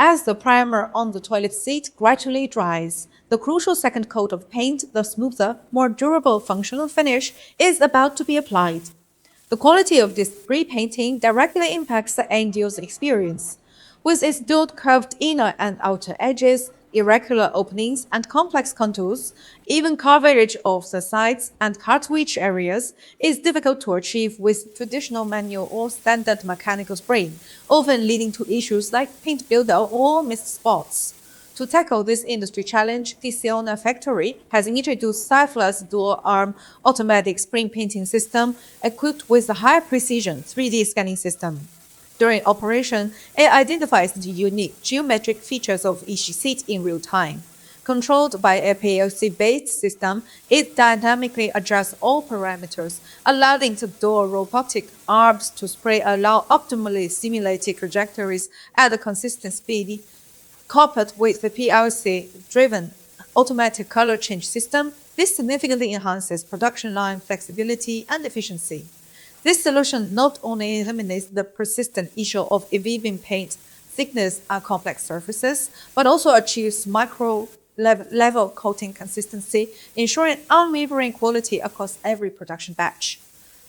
As the primer on the toilet seat gradually dries, the crucial second coat of paint, the smoother, more durable functional finish, is about to be applied. The quality of this pre-painting directly impacts the end-user experience. With its dual curved inner and outer edges, irregular openings, and complex contours, even coverage of the sides and cartridge areas is difficult to achieve with traditional manual or standard mechanical spraying, often leading to issues like paint buildup or missed spots. To tackle this industry challenge, the Siona factory has introduced Cefla's dual-arm automatic spring painting system equipped with a high-precision 3D scanning system. During operation, it identifies the unique geometric features of each seat in real time. Controlled by a PLC-based system, it dynamically adjusts all parameters, allowing the dual robotic arms to spray along optimally simulated trajectories at a consistent speed. Coupled with the PLC-driven automatic color change system, this significantly enhances production line flexibility and efficiency. This solution not only eliminates the persistent issue of uneven paint thickness on complex surfaces, but also achieves micro-level coating consistency, ensuring unwavering quality across every production batch.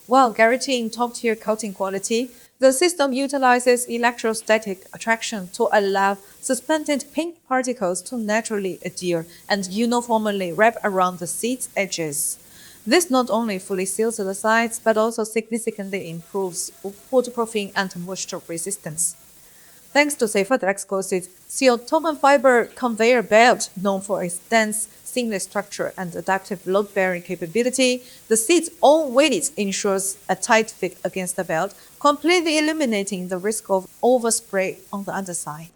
While guaranteeing top-tier coating quality, the system utilizes electrostatic attraction to allow suspended paint particles to naturally adhere and uniformly wrap around the seat's edges. This not only fully seals the sides, but also significantly improves waterproofing and moisture resistance. Thanks to Cefla's exclusive sealed carbon fiber conveyor belt, known for its dense, seamless structure and adaptive load-bearing capability, the seat's own weight ensures a tight fit against the belt, completely eliminating the risk of overspray on the underside.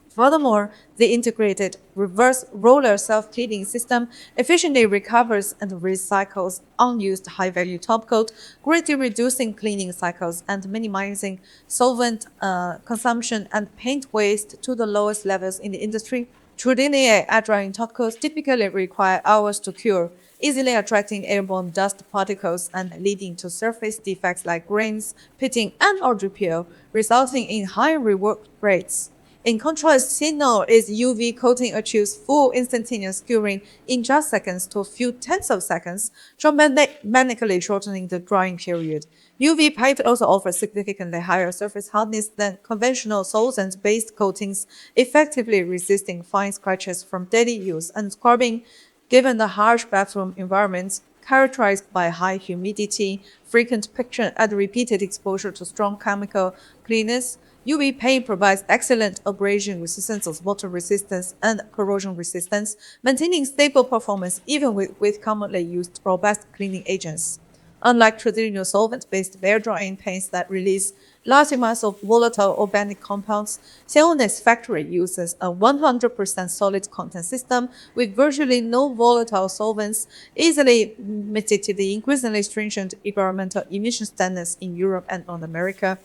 Furthermore, the integrated reverse roller self-cleaning system efficiently recovers and recycles unused high-value topcoat, greatly reducing cleaning cycles and minimizing solvent consumption and paint waste to the lowest levels in the industry. Traditionally, air-drying topcoats typically require hours to cure, easily attracting airborne dust particles and leading to surface defects like grains, pitting, and/or repeal, resulting in high rework rates. In contrast, Siona UV coating achieves full instantaneous curing in just seconds to a few tenths of seconds, dramatically shortening the drying period. UV paint also offers significantly higher surface hardness than conventional solvent-based coatings, effectively resisting fine scratches from daily use and scrubbing, given the harsh bathroom environments characterized by high humidity, frequent friction, and repeated exposure to strong chemical cleaners. UV paint provides excellent abrasion resistance, water resistance, and corrosion resistance, maintaining stable performance even with commonly used robust cleaning agents. Unlike traditional solvent-based air-drying paints that release large amounts of volatile organic compounds, Siona's factory uses a 100% solid content system with virtually no volatile solvents, easily mitigating the increasingly stringent environmental emission standards in Europe and North America.